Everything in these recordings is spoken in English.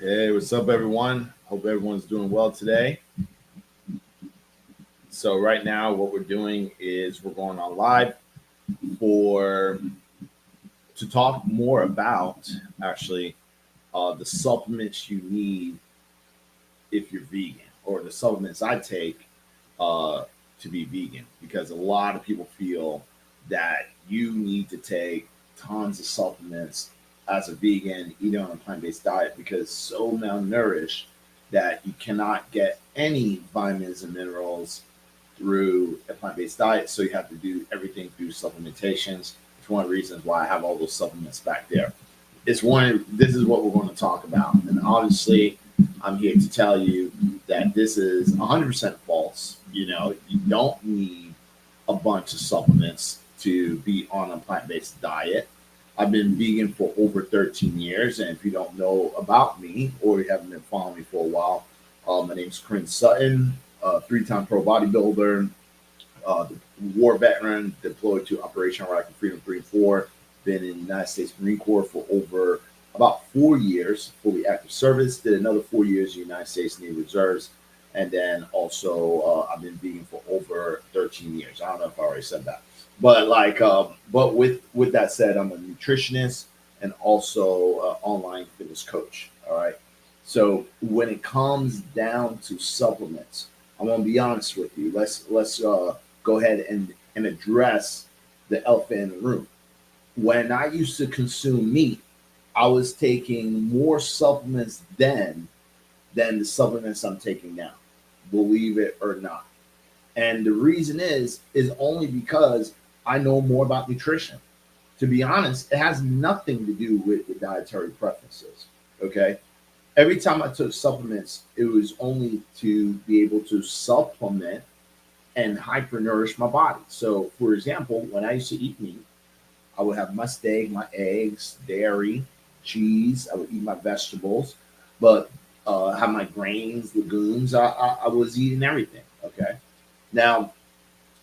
Hey, what's up, everyone? Hope everyone's doing well today. So, right now, what we're doing is we're going on live for to talk more about actually the supplements you need if you're vegan, or the supplements I take uh, to be vegan, because a lot of people feel that you need to take tons of supplements as a vegan, eating on a plant-based diet, because so malnourished that you cannot get any vitamins and minerals through a plant-based diet. So you have to do everything through supplementations. It's one of the reasons why I have all those supplements back there. This is what we're going to talk about. And obviously, I'm here to tell you that this is 100% false. You don't need a bunch of supplements to be on a plant-based diet. I've been vegan for over 13 years, and if you don't know about me or you haven't been following me for a while, my name is Corinne Sutton, three-time pro bodybuilder, the war veteran, deployed to Operation Iraqi Freedom 3 and 4, been in the United States Marine Corps for over about 4 years, fully active service, did another 4 years in the United States Navy Reserves, and then also I've been vegan for over 13 years. I don't know if I already said that. But but with that said, I'm a nutritionist and also online fitness coach. All right. So when it comes down to supplements, I'm gonna be honest with you. Let's go ahead and address the elephant in the room. When I used to consume meat, I was taking more supplements then than the supplements I'm taking now. Believe it or not. And the reason is only because I know more about nutrition. To be honest, it has nothing to do with the dietary preferences. Okay. Every time I took supplements, it was only to be able to supplement and hypernourish my body. So, for example, when I used to eat meat, I would have my steak, my eggs, dairy, cheese. I would eat my vegetables, but have my grains, legumes. I was eating everything. Okay. Now,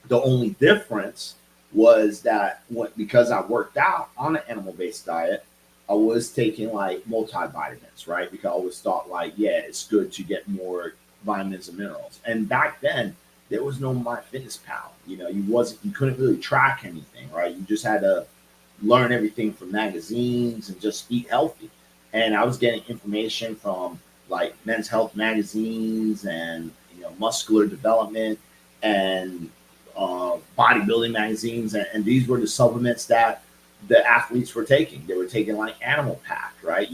the only difference was that because I worked out on an animal based diet, I was taking like multivitamins, right? Because I always thought like, yeah, it's good to get more vitamins and minerals. And back then, there was no MyFitnessPal. You couldn't really track anything, right? You just had to learn everything from magazines and just eat healthy. And I was getting information from like Men's Health magazines and muscular development and bodybuilding magazines, and these were the supplements that the athletes were taking. They were taking like Animal Pack, right?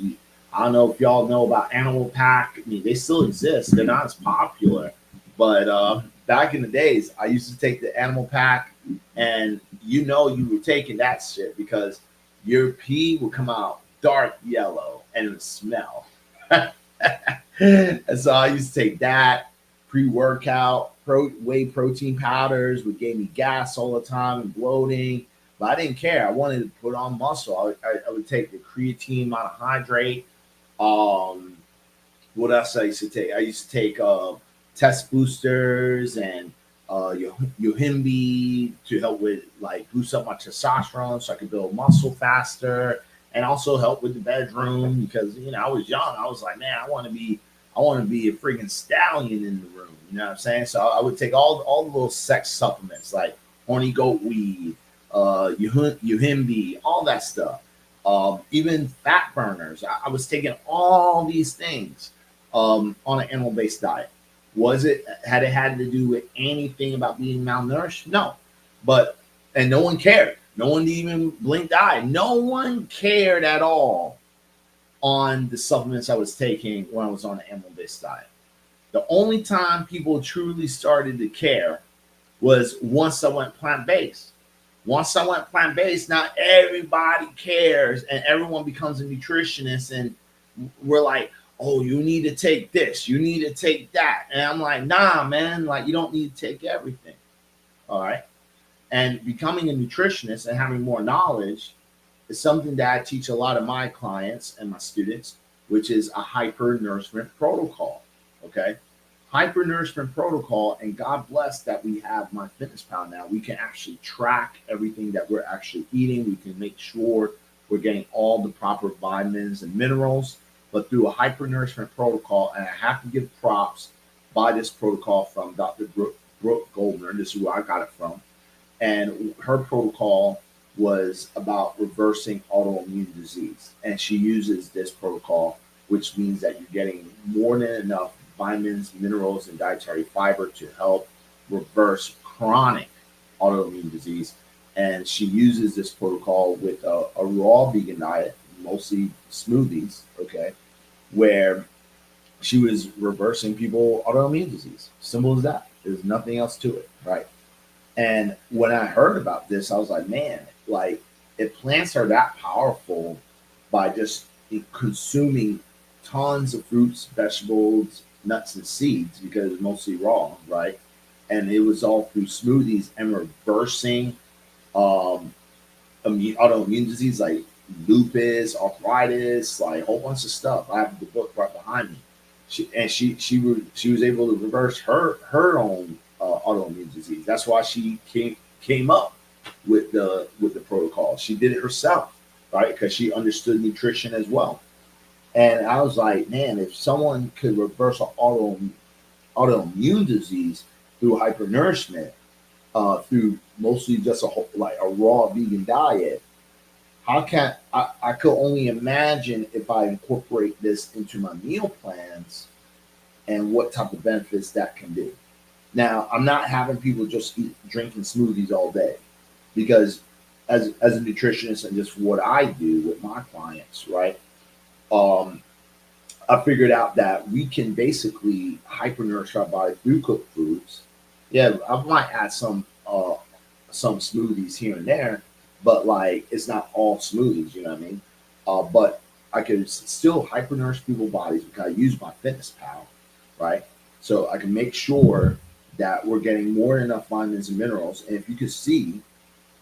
I don't know if y'all know about Animal Pack. I mean, they still exist. They're not as popular, but back in the days, I used to take the Animal Pack, and you were taking that shit because your pee would come out dark yellow and it would smell. And so I used to take that pre-workout, whey protein powders, which gave me gas all the time and bloating. But I didn't care. I wanted to put on muscle. I would take the creatine monohydrate. What else I used to take? I used to take test boosters and Yohimbe to help with like boost up my testosterone so I could build muscle faster, and also help with the bedroom because I was young. I was like, man, I want to be a freaking stallion in the room. You know what I'm saying? So I would take all the little sex supplements like horny goat weed, Yohimbe, all that stuff. Even fat burners. I was taking all these things on an animal-based diet. Had it had to do with anything about being malnourished? No. And no one cared. No one even blinked eye. No one cared at all on the supplements I was taking when I was on an animal-based diet. The only time people truly started to care was once I went plant-based. Once I went plant-based, now everybody cares and everyone becomes a nutritionist, and we're like, oh, you need to take this, you need to take that. And I'm like, nah, man, like you don't need to take everything. All right. And becoming a nutritionist and having more knowledge is something that I teach a lot of my clients and my students, which is a hyper-nourishment protocol. Okay. Hyper-nourishment protocol, and God bless that we have MyFitnessPal now. We can actually track everything that we're actually eating. We can make sure we're getting all the proper vitamins and minerals. but through a hypernourishment protocol. And I have to give props by this protocol from Dr. Brooke Goldner. This is where I got it from. And her protocol was about reversing autoimmune disease. And she uses this protocol, which means that you're getting more than enough vitamins, minerals, and dietary fiber to help reverse chronic autoimmune disease. And she uses this protocol with a raw vegan diet, mostly smoothies, okay, where she was reversing people autoimmune disease. Simple as that. There's nothing else to it, right? And when I heard about this, I was like, man, like if plants are that powerful by just consuming tons of fruits, vegetables, nuts, and seeds, because it's mostly raw, right? And it was all through smoothies and reversing um, autoimmune disease like lupus, arthritis, like a whole bunch of stuff. I have the book right behind me. She was able to reverse her own autoimmune disease. That's why she came up with the protocol. She did it herself, right? Because she understood nutrition as well. And I was like, man, if someone could reverse an autoimmune disease through hypernourishment, through mostly just like a raw vegan diet, how can I could only imagine if I incorporate this into my meal plans and what type of benefits that can do. Now, I'm not having people just drinking smoothies all day because as a nutritionist and just what I do with my clients, right? Um, I figured out that we can basically hypernourish our body through cooked foods. Yeah, I might add some smoothies here and there, but like it's not all smoothies, you know what I mean? But I could still hypernourish people's bodies because I use my Fitness Pal, right? So I can make sure that we're getting more than enough vitamins and minerals. And if you can see,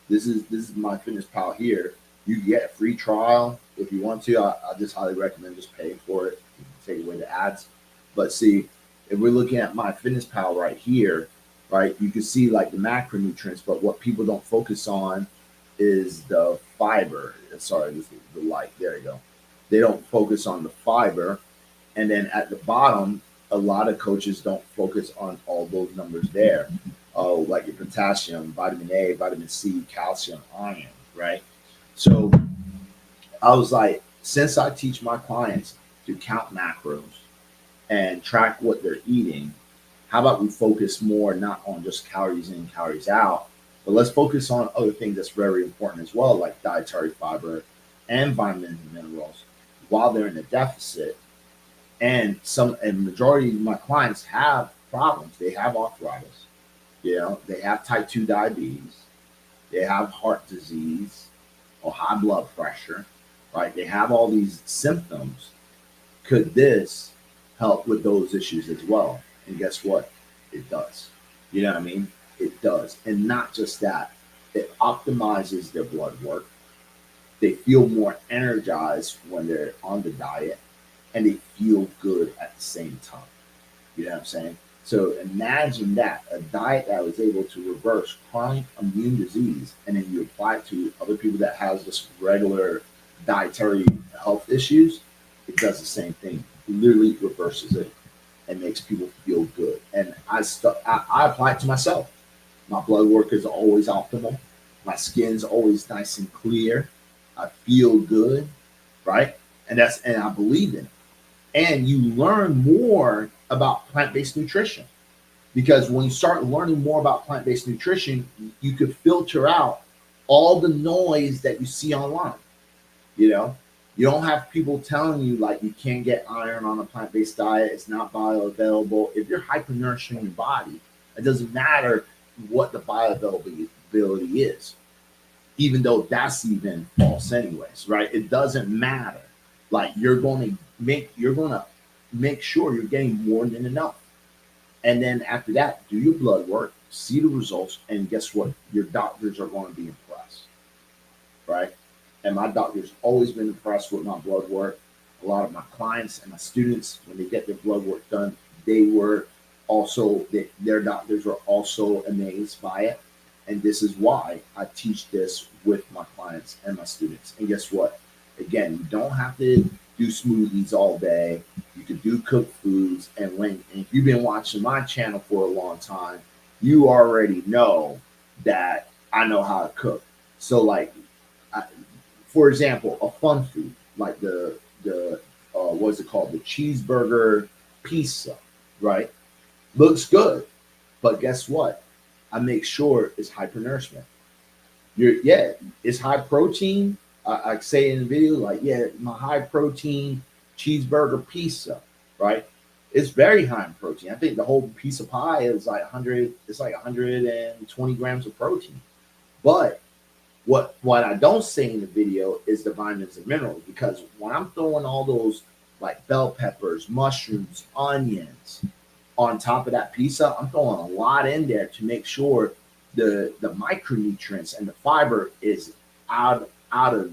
this is my Fitness Pal here. You can get a free trial if you want to. I just highly recommend just paying for it. You can take away the ads. But see, if we're looking at my Fitness Pal right here, right, you can see like the macronutrients, but what people don't focus on is the fiber. Sorry, this is the light. There you go. They don't focus on the fiber. And then at the bottom, a lot of coaches don't focus on all those numbers there. Oh, like your potassium, vitamin A, vitamin C, calcium, iron, right? So I was like, since I teach my clients to count macros and track what they're eating, how about we focus more not on just calories in, calories out, but let's focus on other things that's very important as well, like dietary fiber and vitamins and minerals while they're in a deficit. And majority of my clients have problems. They have arthritis, they have type 2 diabetes, they have heart disease or high blood pressure, right? They have all these symptoms. Could this help with those issues as well? And guess what? It does. You know what I mean? It does. And not just that, it optimizes their blood work. They feel more energized when they're on the diet and they feel good at the same time. You know what I'm saying? So imagine that a diet that was able to reverse chronic immune disease, and then you apply it to other people that has just regular dietary health issues. It does the same thing. It literally reverses it and makes people feel good. And I apply it to myself. My blood work is always optimal. My skin's always nice and clear. I feel good, right? And I believe in it. And you learn more about plant-based nutrition because when you start learning more about plant-based nutrition, you could filter out all the noise that you see online. You know, you don't have people telling you like you can't get iron on a plant-based diet, it's not bioavailable. If you're hypernourishing your body, it doesn't matter what the bioavailability is, even though that's even false anyways, right? It doesn't matter. Like you're gonna make sure you're getting more than enough. And then after that, do your blood work, see the results, and guess what? Your doctors are going to be impressed, right? And my doctor's always been impressed with my blood work. A lot of my clients and my students, when they get their blood work done, their doctors were also amazed by it. And this is why I teach this with my clients and my students. And guess what? Again, you don't have to do smoothies all day. You could do cooked foods. And if you've been watching my channel for a long time, you already know that I know how to cook. So like, I, for example, a fun food like the what's it called? The cheeseburger pizza, right? Looks good, but guess what? I make sure it's hypernourishment. Yeah, it's high protein. I say in the video, like, yeah, my high protein cheeseburger pizza, right? It's very high in protein. I think the whole piece of pie is like 100. It's like 120 grams of protein. But what I don't say in the video is the vitamins and minerals, because when I'm throwing all those like bell peppers, mushrooms, onions on top of that pizza, I'm throwing a lot in there to make sure the micronutrients and the fiber is out of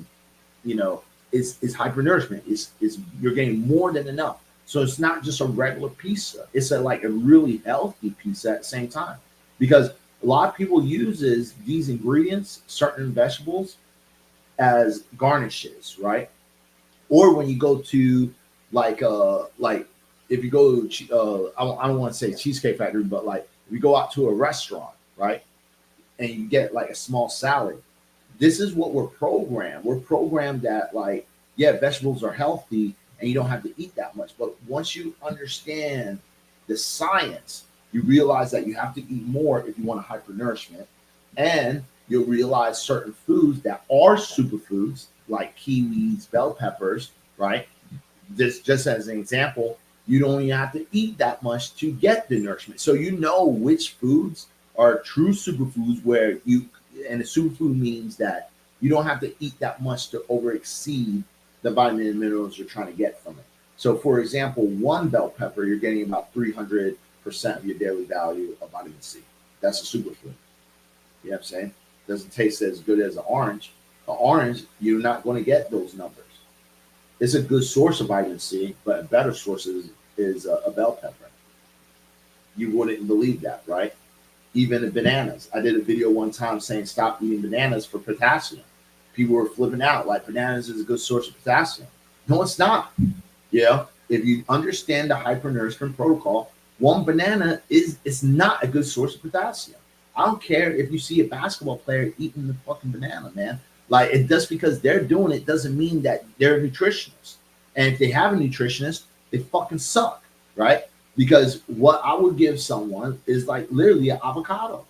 is hypernourishment. Is you're getting more than enough. So it's not just a regular pizza. It's like a really healthy pizza at the same time, because a lot of people uses these ingredients, certain vegetables, as garnishes, right? Or when you go to like if you go to I don't want to say Cheesecake Factory, but like if you go out to a restaurant, right, and you get like a small salad, this is what we're programmed. We're programmed that like, yeah, vegetables are healthy and you don't have to eat that much. But once you understand the science, you realize that you have to eat more if you want a hypernourishment. And you'll realize certain foods that are superfoods, like kiwis, bell peppers, right? This just as an example, you don't even have to eat that much to get the nourishment. So you know which foods are true superfoods, where you, and a superfood means that you don't have to eat that much to over exceed the vitamin and minerals you're trying to get from it. So for example, one bell pepper, you're getting about 300% of your daily value of vitamin C. That's a superfood. You know what I'm saying? Doesn't taste as good as an orange. An orange, you're not going to get those numbers. It's a good source of vitamin C, but a better source is a bell pepper. You wouldn't believe that, right? Even the bananas. I did a video one time saying stop eating bananas for potassium. People were flipping out like bananas is a good source of potassium. No, it's not. If you understand the hypernourishment protocol, one banana is not a good source of potassium. I don't care if you see a basketball player eating the fucking banana, man. Like, it just because they're doing it doesn't mean that they're a nutritionist. And if they have a nutritionist, they fucking suck, right? Because what I would give someone is like literally an avocado.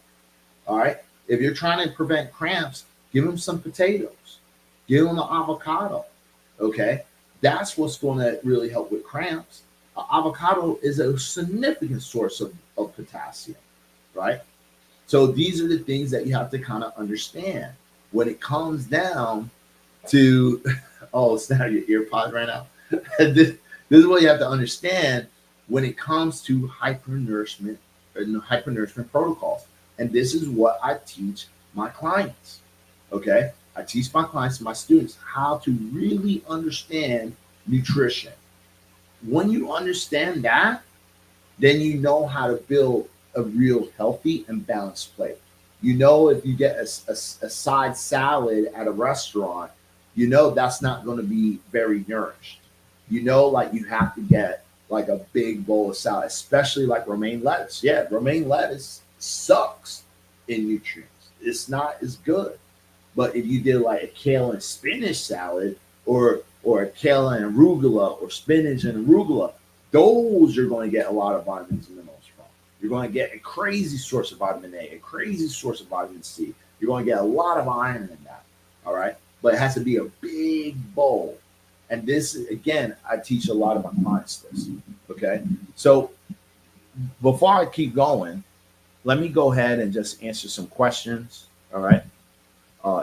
All right. If you're trying to prevent cramps, give them some potatoes, give them an avocado. Okay. That's what's going to really help with cramps. Avocado is a significant source of potassium, right? So these are the things that you have to kind of understand when it comes down to, oh, snap, your ear pods right now. This is what you have to understand when it comes to hypernourishment and hypernourishment protocols. And this is what I teach my clients. Okay. I teach my clients, my students, how to really understand nutrition. When you understand that, then you know how to build a real healthy and balanced plate. You know, if you get a side salad at a restaurant, you know that's not going to be very nourished. You know, like you have to get like a big bowl of salad, especially like romaine lettuce. Yeah, romaine lettuce sucks in nutrients. It's not as good. But if you did like a kale and spinach salad, or a kale and arugula, or spinach and arugula, those you're going to get a lot of vitamins and minerals from. You're going to get a crazy source of vitamin A, a crazy source of vitamin C. You're going to get a lot of iron in that. All right. But it has to be a big bowl. And this, again, I teach a lot of my clients this. Okay. So before I keep going, let me go ahead and just answer some questions. All right.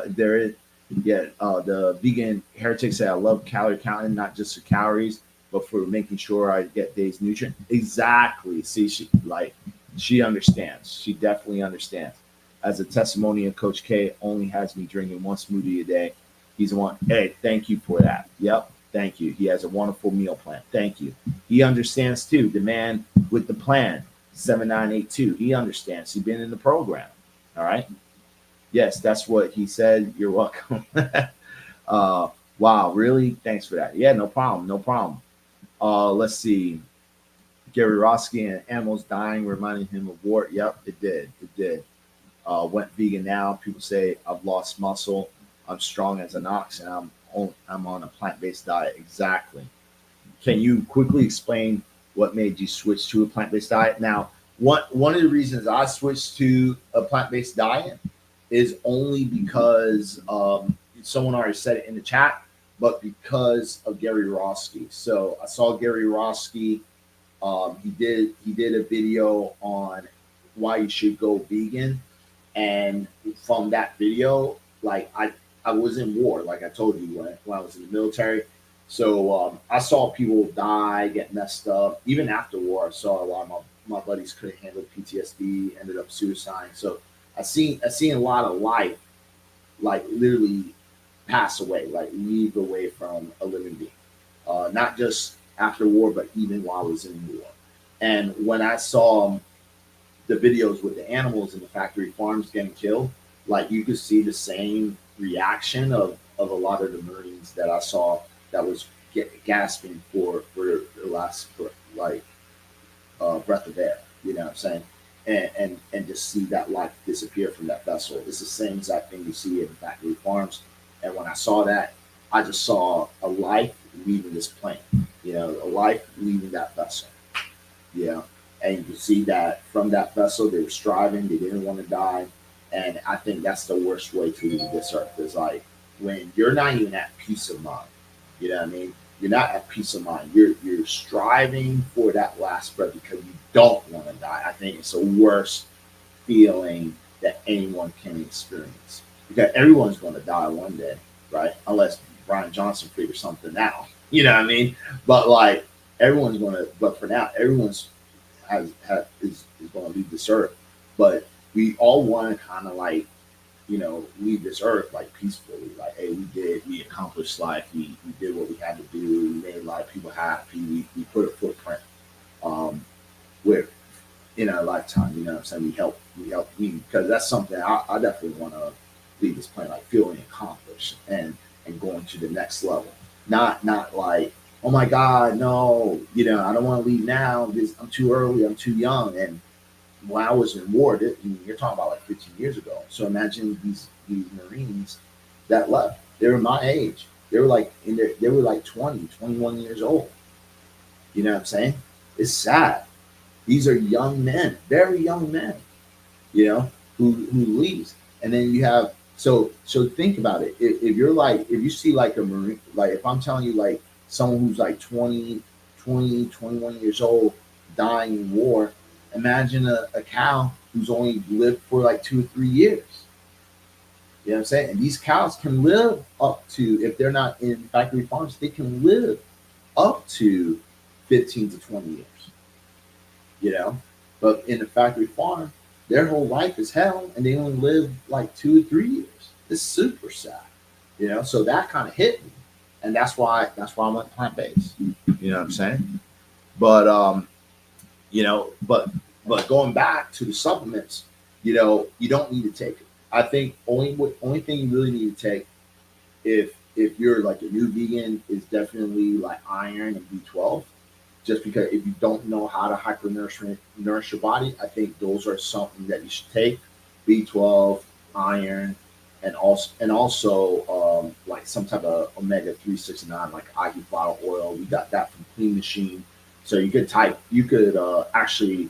There is, the vegan heretic said, I love calorie counting, not just for calories, but for making sure I get day's nutrient. Exactly. See, she understands. She definitely understands. As a testimonial, Coach K only has me drinking one smoothie a day. He's the one. Hey, thank you for that. Yep. Thank you. He has a wonderful meal plan. Thank you. He understands too. The man with the plan, 7982. He understands. He's been in the program. All right. Yes, that's what he said. You're welcome. Wow, really? Thanks for that. Yeah, no problem, no problem. Let's see. Gary Roski and animals dying reminding him of war. Yep, it did. It did. Went vegan now. People say I've lost muscle. I'm strong as an ox, and I'm on a plant-based diet. Exactly. Can you quickly explain what made you switch to a plant-based diet? Now, one of the reasons I switched to a plant-based diet is only because someone already said it in the chat, but because of Gary Roski. So I saw Gary Roski. He did a video on why you should go vegan, and from that video, like I was in war, like I told you when I was in the military. So I saw people die, get messed up. Even after war, I saw a lot of my buddies couldn't handle PTSD, ended up suicide. So I seen a lot of life, like literally pass away, like leave away from a living being. Not just after war, but even while I was in war. And when I saw the videos with the animals in the factory farms getting killed, like you could see the same reaction of a lot of the Marines that I saw that was gasping for the last like breath of air. You know what I'm saying? And just see that life disappear from that vessel. It's the same exact thing you see in factory farms. And when I saw that, I just saw a life leaving this plane. You know, a life leaving that vessel. Yeah. And you can see that from that vessel, they were striving, they didn't want to die. And I think that's the worst way to leave this earth is like when you're not even at peace of mind. You know what I mean? You're not at peace of mind. You're striving for that last breath because you don't want to die. I think it's the worst feeling that anyone can experience. Because everyone's going to die one day, right? Unless Brian Johnson figures something out. You know what I mean? But like everyone's going to, but for now, everyone's is going to leave this earth. But we all want to kind of like, you know, leave this earth like peacefully. Like, hey, we accomplished life. We did what we had to do. We made a lot of people happy. We put a footprint with in our lifetime. You know what I'm saying? We because that's something I definitely want to leave this planet like feeling accomplished and going to the next level. Not like, oh my God, no, you know, I don't want to leave now because I'm too early, I'm too young. And when I was in war, you're talking about like 15 years ago. So imagine these Marines that left. They were my age. They were like they were like 20, 21 years old. You know what I'm saying? It's sad. These are young men, very young men, you know, who leaves. And then you have so think about it. If you're like if you see like a Marine, like if I'm telling you like someone who's like 21 years old dying in war, imagine a cow who's only lived for like 2 or 3 years. You know what I'm saying? And these cows can live up to, if they're not in factory farms, they can live up to 15 to 20 years. You know? But in a factory farm, their whole life is hell and they only live like 2 or 3 years. It's super sad. You know, so that kind of hit me. And that's why I went plant based. You know what I'm saying? But you know, but going back to the supplements, you know, you don't need to take it. I think only thing you really need to take if you're like a new vegan is definitely like iron and B12. Just because if you don't know how to nourish your body, I think those are something that you should take. B12, iron, and also like some type of omega-369 like algae bottle oil. We got that from Clean Machine. So you could actually,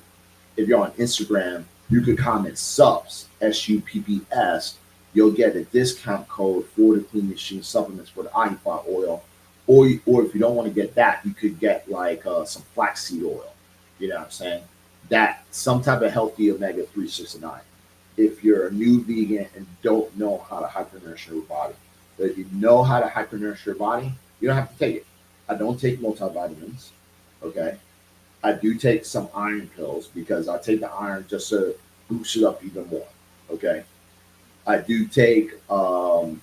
if you're on Instagram, you could comment subs, SUPPS. You'll get a discount code for the Clean Machine supplements for the algae bottle oil. Or if you don't want to get that, you could get like some flaxseed oil. You know what I'm saying? That some type of healthy omega-369 if you're a new vegan and don't know how to hypernourish your body. But if you know how to hypernourish your body, you don't have to take it. I don't take multivitamins. Okay. I do take some iron pills because I take the iron just to boost it up even more. Okay. I do take the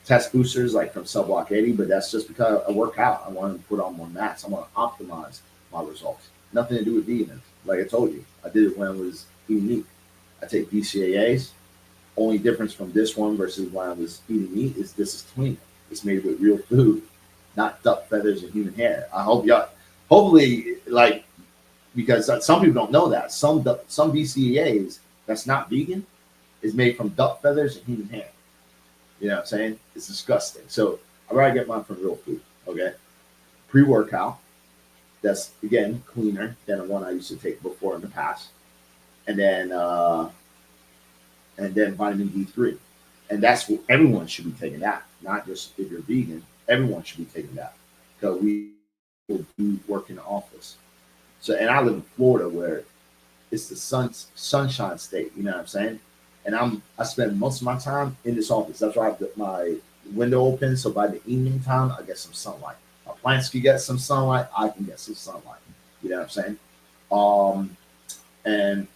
test boosters like from Subblock 80, but that's just because I work out. I want to put on more mass. I want to optimize my results. Nothing to do with veganism. Like I told you, I did it when I was eating meat. I take BCAAs. Only difference from this one versus when I was eating meat is this is cleaner. It's made with real food, not duck feathers and human hair. I hope y'all, hopefully, like, because some people don't know that some BCAAs that's not vegan is made from duck feathers and human hair. You know what I'm saying? It's disgusting. So I rather get mine from real food. Okay, pre-workout. That's again cleaner than the one I used to take before in the past, and then vitamin D3, and that's what everyone should be taking that. Not just if you're vegan, everyone should be taking that because we do work in the office. So, and I live in Florida where it's the sunshine state. You know what I'm saying? And I spend most of my time in this office. That's why I have my window open. So by the evening time, I get some sunlight. My plants can get some sunlight. I can get some sunlight. You know what I'm saying?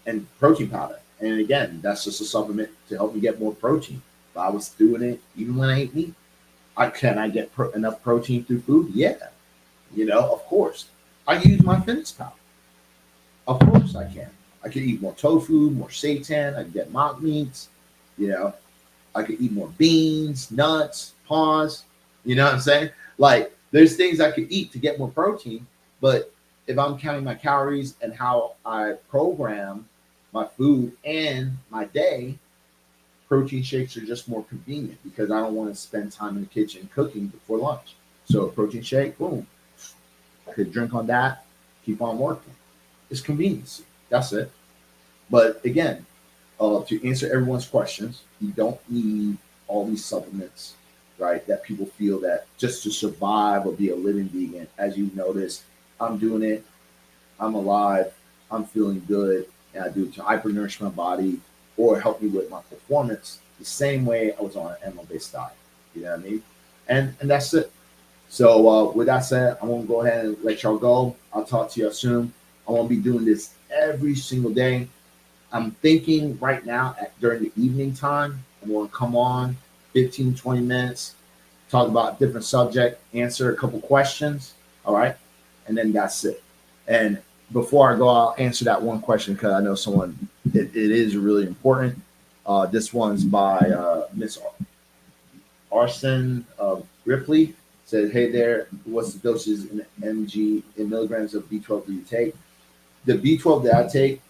And protein powder. And again, that's just a supplement to help me get more protein. If I was doing it even when I ate meat, can I get enough protein through food? Yeah. You know, of course. I use my fitness powder. Of course I can. I could eat more tofu, more seitan. I could get mock meats. You know, I could eat more beans, nuts, pawns. You know what I'm saying? Like, there's things I could eat to get more protein. But if I'm counting my calories and how I program my food and my day, protein shakes are just more convenient because I don't want to spend time in the kitchen cooking before lunch. So a protein shake, boom. I could drink on that, keep on working. It's convenience. That's it. But again, to answer everyone's questions, you don't need all these supplements, right? That people feel that just to survive or be a living vegan. As you notice, I'm doing it. I'm alive. I'm feeling good, and I do it to hypernourish my body or help me with my performance the same way I was on an animal-based diet. You know what I mean? And that's it. So with that said, I'm gonna go ahead and let y'all go. I'll talk to y'all soon. I won't be doing this every single day. I'm thinking right now during the evening time, I'm going to come on 15, 20 minutes, talk about a different subject, answer a couple questions. All right. And then that's it. And before I go, I'll answer that one question because I know it is really important. This one's by Miss Arson Ripley. Said, hey there, what's the doses in milligrams of B12 do you take? The B12 that I take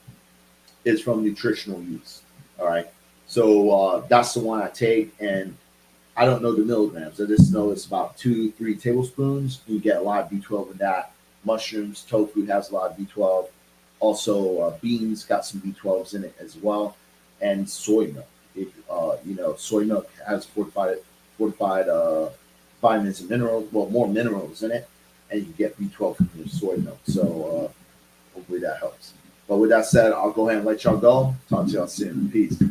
is from nutritional use. All right. So that's the one I take. And I don't know the milligrams. I just know it's about 2-3 tablespoons. You get a lot of B12 in that. Mushrooms, tofu has a lot of B12. Also, beans got some B12s in it as well. And soy milk. Soy milk has fortified vitamins and minerals, well, more minerals in it, and you get B12 from your soy milk. So hopefully that helps. But with that said, I'll go ahead and let y'all go. Talk to y'all soon. Peace.